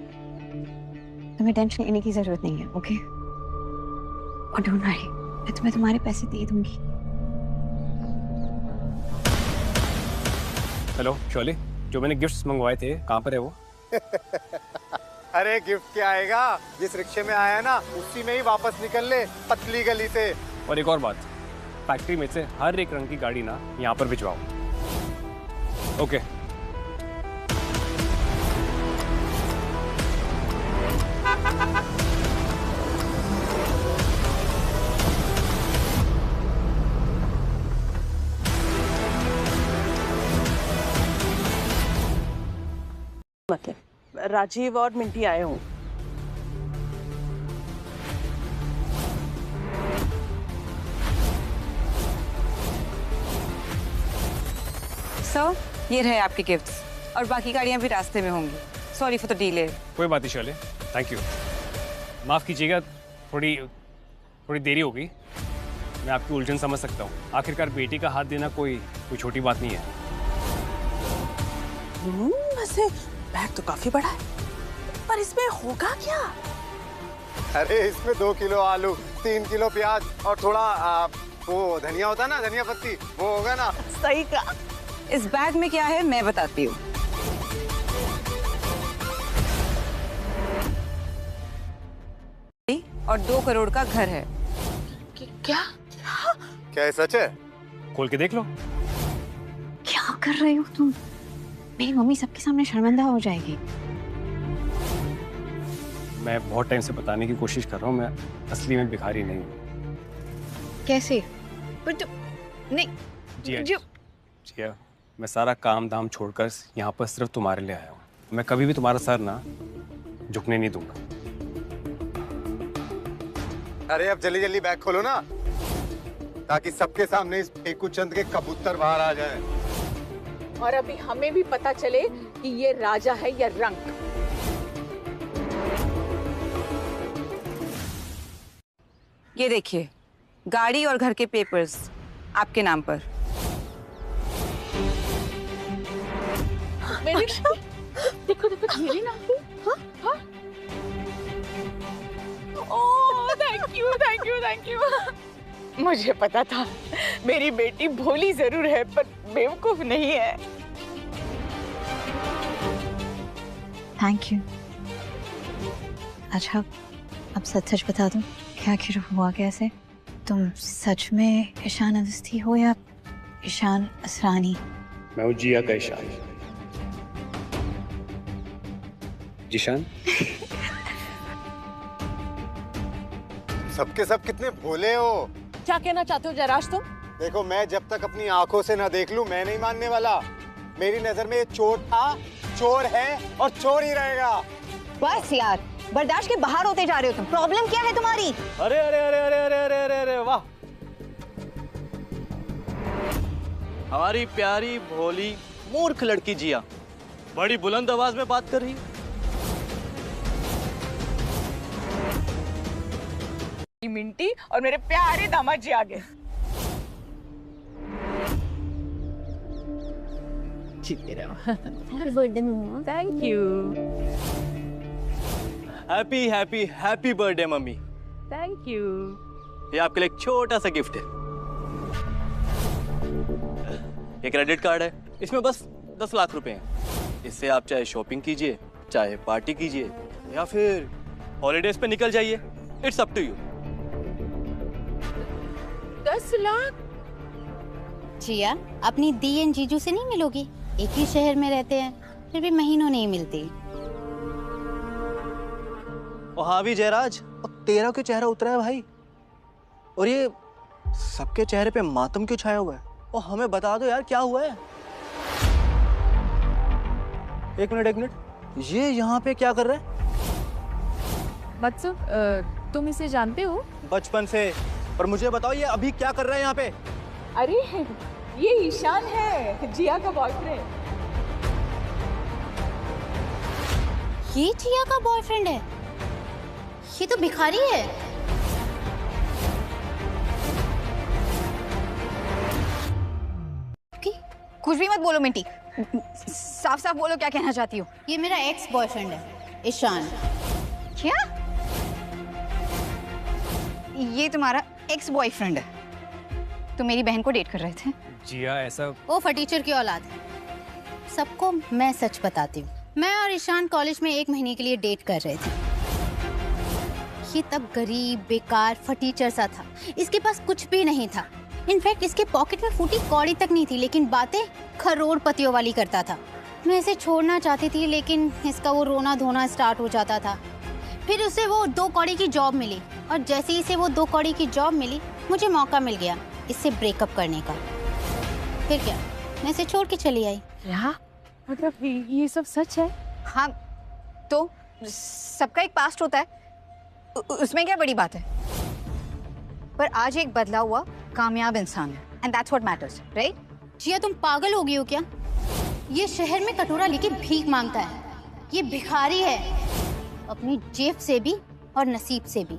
तुम्हें टेंशन लेने की जरूरत नहीं है। ओके? और डोंट वरी, मैं तुम्हें तुम्हारे पैसे दे दूंगी।
हेलो शोले, जो मैंने गिफ्ट्स मंगवाए थे कहाँ पर है वो?
अरे गिफ्ट क्या आएगा, जिस रिक्शे में आया ना उसी में ही वापस निकल ले, पतली गली से।
और एक और बात, फैक्ट्री में से हर एक रंग की गाड़ी ना यहाँ पर भिजवाओ। ओके।
मतलब राजीव और मिंटी आए हूँ।
सर, ये रहे आपके गिफ्ट्स और बाकी गाड़ियाँ भी रास्ते में होंगी। Sorry for the delay.
कोई बात नहीं शोले, थैंक यू। माफ कीजिएगा, थोड़ी थोड़ी देरी हो गई, मैं आपकी उलझन समझ सकता हूँ। आखिरकार बेटी का हाथ देना कोई छोटी बात नहीं है।
वैसे बैग तो काफी बड़ा है, पर इसमें होगा क्या?
अरे इसमें 2 किलो आलू, 3 किलो प्याज और थोड़ा वो धनिया होता है ना, धनिया पत्ती, वो होगा ना।
सही कहा।
इस बैग में क्या है मैं बताती हूँ। और 2 करोड़ का घर है।
क्या?
क्या है, सच है?
खोल के देख लो।
क्या कर रहे हो तुम? मेरी मम्मी सबके सामने शर्मिंदा हो जाएगी।
मैं बहुत टाइम से बताने की कोशिश कर रहा हूँ, मैं असली में भिखारी नहीं हूँ।
कैसे? पर तुम नहीं।
जिया, मैं सारा काम धाम छोड़कर यहाँ पर सिर्फ तुम्हारे लिए आया हूँ। मैं कभी भी तुम्हारा सर ना झुकने नहीं दूंगा।
अरे अब जल्दी जल्दी बैग खोलो ना, ताकि सबके सामने इस फेकू चंद के कबूतर बाहर आ जाए।
और अभी हमें भी पता चले कि ये राजा है या रंक।
ये देखिए, गाड़ी और घर के पेपर्स आपके नाम पर।
मेरे देखो देखो मेरे नाम पे। हाँ? Oh thank you thank you thank you. मुझे पता था मेरी बेटी भोली जरूर है पर बेवकूफ नहीं है।
Thank you. अच्छा, अब सच सच बता दूं, क्या आखिर हुआ कैसे? तुम सच में ईशान अवस्थी हो या ईशान असरानी?
मैं हूँ जिया का ईशान। जीशान।
सबके सब कितने भोले हो।
क्या कहना चाहते हो जयराज तुम?
देखो, मैं जब तक अपनी आंखों से ना देख लूं मैं नहीं मानने वाला। मेरी नजर में ये चोर था, चोर है और चोर ही रहेगा।
बस यार, बर्दाश्त के बाहर होते जा रहे हो तुम। प्रॉब्लम क्या है तुम्हारी?
अरे अरे अरे अरे अरे अरे अरे अरे वाह, हमारी प्यारी भोली मूर्ख लड़की जिया बड़ी बुलंद आवाज में बात कर रही है।
मिंटी और मेरे प्यारे दामाद जी आ गए। Thank you.
Happy happy happy birthday mummy.
Thank you.
ये आपके लिए एक छोटा सा गिफ्ट है। ये क्रेडिट कार्ड है, इसमें बस 10 लाख रुपए हैं। इससे आप चाहे शॉपिंग कीजिए, चाहे पार्टी कीजिए, या फिर हॉलीडेज पे निकल जाइए। It's up to you.
10 lakh?
Jiya, अपनी दी एंड जीजू से नहीं मिलोगी? एक ही शहर में रहते हैं, फिर भी महीनों नहीं मिलती।
और हाँ भी जयराज, और तेरा क्यों चेहरा उतरा है भाई? और ये सबके चेहरे पे मातम क्यों छाया हुआ है? और हमें बता दो यार, क्या हुआ है? एक मिनट, ये यहाँ पे क्या कर रहा है?
बच्चों, तुम इसे जानते हो?
बचपन से। पर मुझे बताओ, ये अभी क्या कर रहा है यहाँ पे?
अरे ये ईशान है, जिया का बॉयफ्रेंड।
ये जिया का बॉयफ्रेंड है? ये तो भिखारी है।
कुछ भी मत बोलो मिंटी, साफ साफ बोलो क्या कहना चाहती हो।
ये मेरा एक्स बॉयफ्रेंड है, ईशान।
क्या? ये तुम्हारा एक्स बॉयफ्रेंड है? तुम मेरी बहन को डेट कर रहे थे?
जिया, ऐसा
वो फटीचर की औलाद है। सबको मैं सच बताती हूँ, मैं और ईशान कॉलेज में 1 महीने के लिए डेट कर रहे थे। ये तब गरीब, बेकार, फटीचर सा था। इसके पास कुछ भी नहीं था। इनफैक्ट इसके पॉकेट में फूटी कौड़ी तक नहीं थी, लेकिन बातें करोड़पतियों वाली करता था। मैं इसे छोड़ना चाहती थी, लेकिन इसका वो रोना धोना स्टार्ट हो जाता था। फिर उसे वो 2 कौड़ी की जॉब मिली, और जैसे ही इसे वो 2 कौड़ी की जॉब मिली, मुझे मौका मिल गया इससे ब्रेकअप करने का। फिर क्या, मैं इसे छोड़ के चली आई।
क्या मतलब ये सब सच है?
हाँ, तो सबका एक पास्ट होता है, उसमें क्या बड़ी बात है? पर आज एक बदला हुआ कामयाब इंसान है, and that's what matters, right?
Jiya, तुम पागल हो गई हो क्या? ये शहर में कटोरा लेके भीख मांगता है। ये भिखारी है, अपनी जेब से भी और नसीब से भी।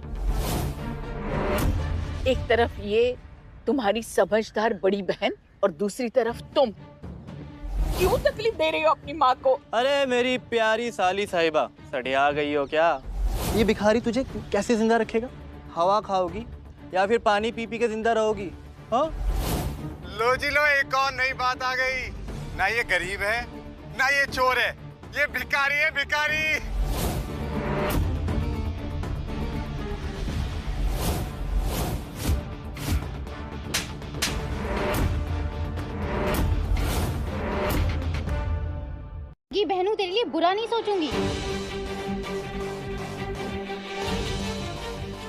एक तरफ ये तुम्हारी समझदार बड़ी बहन और दूसरी तरफ तुम। क्यों तकलीफ दे रही हो अपनी माँ को?
अरे मेरी प्यारी साली साहिबा, सड़िया गई हो क्या? ये भिखारी तुझे कैसे जिंदा रखेगा? हवा खाओगी या फिर पानी पी पी के जिंदा रहोगी? हाँ?
लो जी लो, एक और नई बात आ गई। ना ये गरीब है ना ये चोर है, ये भिखारी है, भिखारी।
ये बहनों तेरे लिए बुरा नहीं सोचूंगी।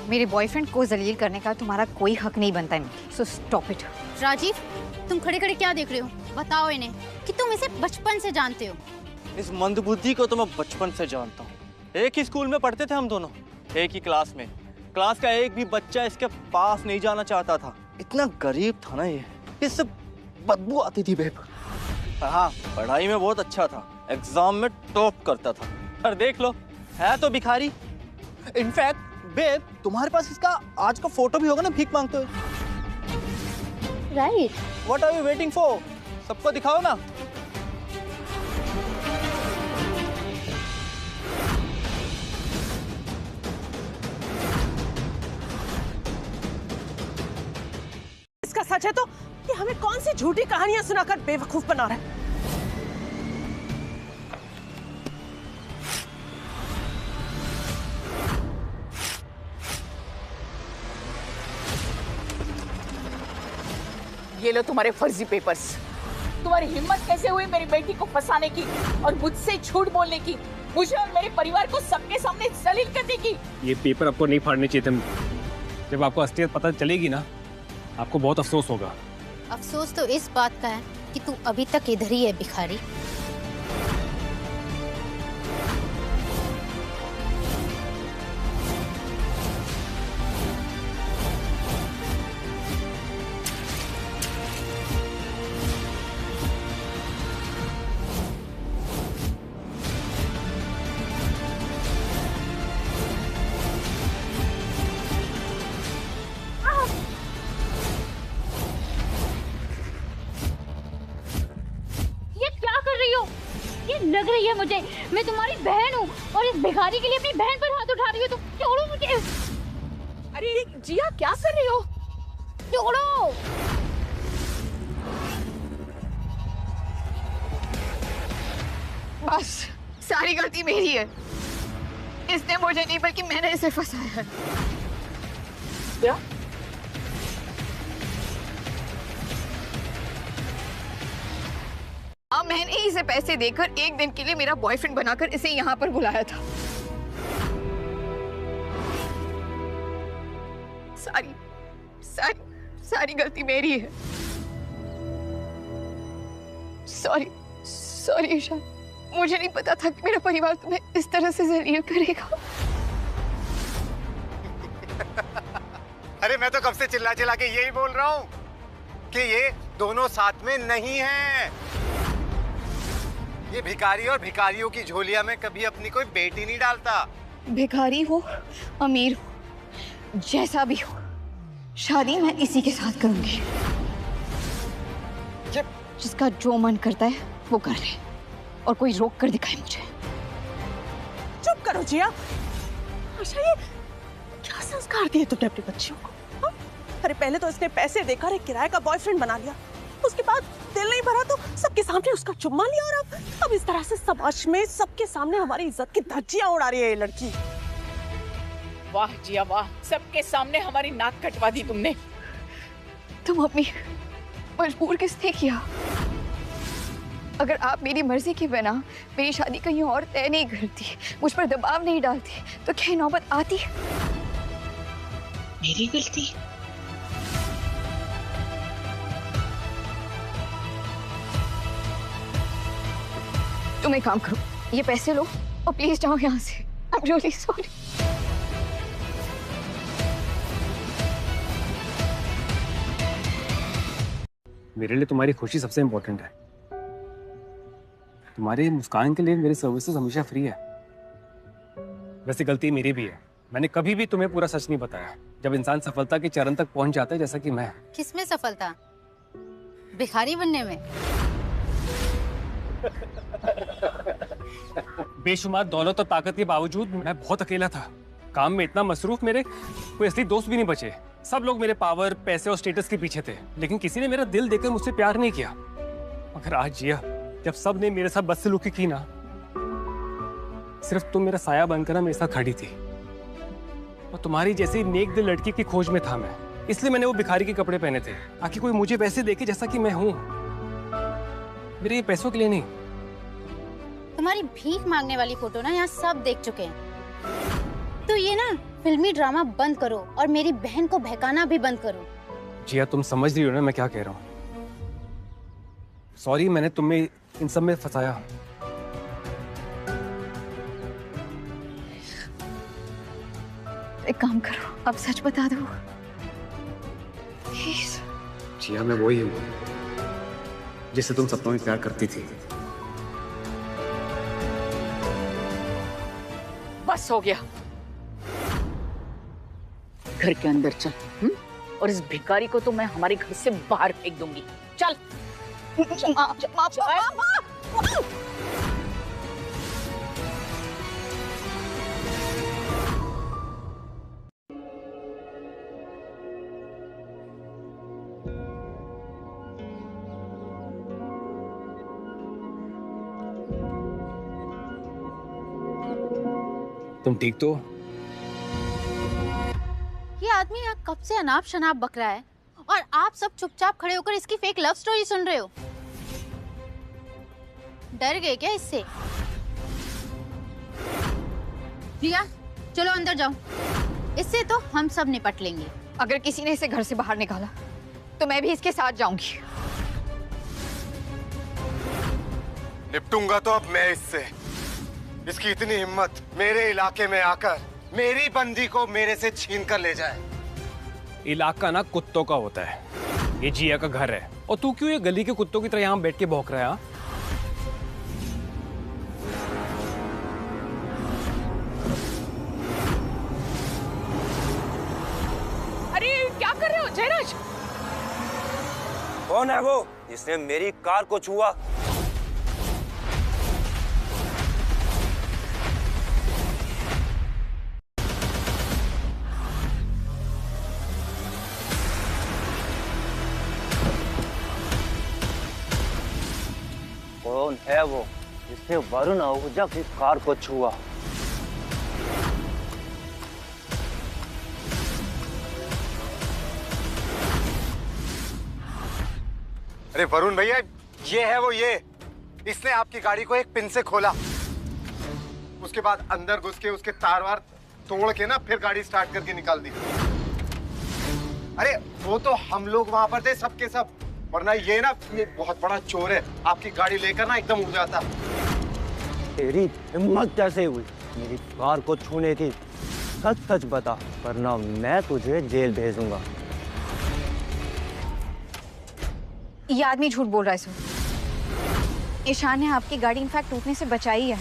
मेरे बॉयफ्रेंड को जलील करने का तुम्हारा कोई हक नहीं बनता है, सो स्टॉप इट।
राजीव, तुम खड़े खड़े क्या देख रहे हो? बताओ इन्हें कि तुम इसे बचपन से जानते हो।
इस मंदबुद्धि को तो मैं बचपन से जानता हूँ। एक ही स्कूल में पढ़ते थे हम दोनों, एक ही क्लास में। क्लास का एक भी बच्चा इसके पास नहीं जाना चाहता था। इतना गरीब था ना ये, इससे बदबू आती थी बेब। हाँ, पढ़ाई में बहुत अच्छा था, एग्जाम में टॉप करता था। और देख लो, है तो भिखारी। इनफैक्ट बेब, तुम्हारे पास इसका आज का फोटो भी होगा ना भीख मांगते हुए।
Right.
What are you waiting for? सबको दिखाओ ना।
इसका सच है तो ये हमें कौन सी झूठी कहानियां सुनाकर बेवकूफ बना रहा है?
ये लो तुम्हारे फर्जी पेपर्स। तुम्हारी हिम्मत कैसे हुई मेरी बेटी को फंसाने की और मुझसे झूठ बोलने की, मुझे और मेरे परिवार को सबके सामने जलील करने की?
ये पेपर आपको नहीं फाड़ने चाहिए थे। जब आपको असलियत पता चलेगी ना, आपको बहुत अफसोस होगा।
अफसोस तो इस बात का है कि तू अभी तक इधर ही है भिखारी। लग रही है मुझे, मैं तुम्हारी बहन हूँ और इस भिखारी के लिए अपनी बहन पर हाथ उठा रही हो। तुम छोड़ो मुझे।
अरे जिया, क्या कर रही हो?
छोड़ो।
बस, सारी गलती मेरी है। इसने मुझे नहीं बल्कि मैंने इसे फंसाया है।
क्या?
मैंने ही इसे पैसे देकर एक दिन के लिए मेरा बॉयफ्रेंड बनाकर इसे यहाँ पर बुलाया था। सारी सारी सारी गलती मेरी है। सॉरी सॉरी ईशान, मुझे नहीं पता था कि मेरा परिवार तुम्हें इस तरह से जलील करेगा।
अरे मैं तो कब से चिल्ला चिल्ला के यही बोल रहा हूँ कि ये दोनों साथ में नहीं हैं। ये भिखारी और भिखारियों की झोलिया में कभी अपनी कोई बेटी नहीं डालता।
भिखारी हो, अमीर हो, जैसा भी हो, शादी मैं इसी के साथ करूंगी। जिसका जो मन करता है वो कर ले और कोई रोक कर दिखाए मुझे।
चुप करो जिया। आशा, ये क्या संस्कार दिए तुमने अपनी बच्चियों को? हा? अरे पहले तो इसने पैसे देकर एक किराए का बॉयफ्रेंड बना लिया, उसके बाद दिल नहीं भरा तो सबके सामने उसका चुम्मा लिया, और अब इस तरह से समाज में सबके सामने हमारी इज्जत की धज्जियां उड़ा रही है ये लड़की।
वाह जिया वाह, सबके सामने हमारी नाक कटवा दी तुमने।
तो मम्मी, मजबूर किसने किया? अगर आप मेरी मर्जी की बिना मेरी शादी कहीं और तय नहीं करती, मुझ पर दबाव नहीं डालती, तो क्या नौबत आती?
मेरी गलती?
तुम एक काम करो, ये पैसे लो और प्लीज जाओ यहाँ से। I'm really sorry.
मेरे लिए तुम्हारी खुशी सबसे इम्पोर्टेंट है। तुम्हारी मुस्कान के लिए मेरी सर्विसेज हमेशा फ्री है। वैसे गलती मेरी भी है, मैंने कभी भी तुम्हें पूरा सच नहीं बताया। जब इंसान सफलता के चरण तक पहुंच जाता है, जैसा कि मैं।
किसमें सफलता? भिखारी बनने में?
बेशुमार दौलत और ताकत के बावजूद मैं बहुत अकेला था। काम में इतना मसरूफ, मेरे कोई असली दोस्त भी नहीं बचे। सब लोग मेरे पावर, पैसे और स्टेटस के पीछे थे, लेकिन किसी ने मेरा दिल देकर मुझसे प्यार नहीं किया। मगर आज जिया, जब सब ने मेरे साथ बदसलूकी की ना, सिर्फ तुम मेरा साया बनकर मेरे साथ खड़ी थी। और तुम्हारी जैसी नेक दिल लड़की की खोज में था मैं, इसलिए मैंने वो भिखारी के कपड़े पहने थे, ताकि कोई मुझे वैसे देखे जैसा कि मैं हूं। मेरे ये पैसों के लिए नहीं।
तुम्हारी भीख मांगने वाली फोटो ना यहाँ सब देख चुके हैं। तो ये ना फिल्मी ड्रामा बंद करो और मेरी बहन को बहकाना भी बंद करो।
जिया, तुम समझ रही हो ना मैं क्या कह रहा हूँ? सॉरी, मैंने तुम्हें इन सब में फंसाया।
एक काम करो, अब सच बता दो प्लीज।
जिया, मैं वही हूँ जिससे तुम सपनों में प्यार करती थी।
बस हो गया, घर के अंदर चल। और इस भिखारी को तो मैं हमारे घर से बाहर फेंक दूंगी। चल।
तुम ठीक तो?
ये आदमी यहाँ कब से अनाप शनाप बक रहा है और आप सब चुपचाप खड़े होकर इसकी फेक लव स्टोरी सुन रहे हो। डर गए क्या इससे? रिया, चलो अंदर जाओ, इससे तो हम सब निपट लेंगे।
अगर किसी ने इसे घर से बाहर निकाला तो मैं भी इसके साथ जाऊंगी।
निपटूंगा तो अब मैं इससे। इसकी इतनी हिम्मत मेरे इलाके में आकर मेरी बंदी को मेरे से छीन कर ले जाए।
इलाका ना कुत्तों का होता है, ये जिया का घर है। और तू क्यों ये गली के कुत्तों की तरह यहाँ बैठ के भौंक रहा है?
अरे क्या कर रहे हो जयराज?
कौन है वो जिसने मेरी कार को छुआ?
कौन है वो जिसने वरुण आहूजा की कार को छुआ?
अरे वरुण भैया, ये है वो। ये इसने आपकी गाड़ी को एक पिन से खोला, उसके बाद अंदर घुस के उसके तार वार तोड़ के ना फिर गाड़ी स्टार्ट करके निकाल दी। अरे वो तो हम लोग वहां पर थे सबके सब, वरना ये ना ये बहुत बड़ा चोर है, आपकी गाड़ी लेकर ना एकदम उड़ जाता।
तेरी हिम्मत कैसे हुई मेरी कार को छूने की? सच सच बता, वरना मैं तुझे जेल भेजूंगा।
ये आदमी झूठ बोल रहा है सर। ईशान ने आपकी गाड़ी इनफैक्ट टूटने से बचाई है।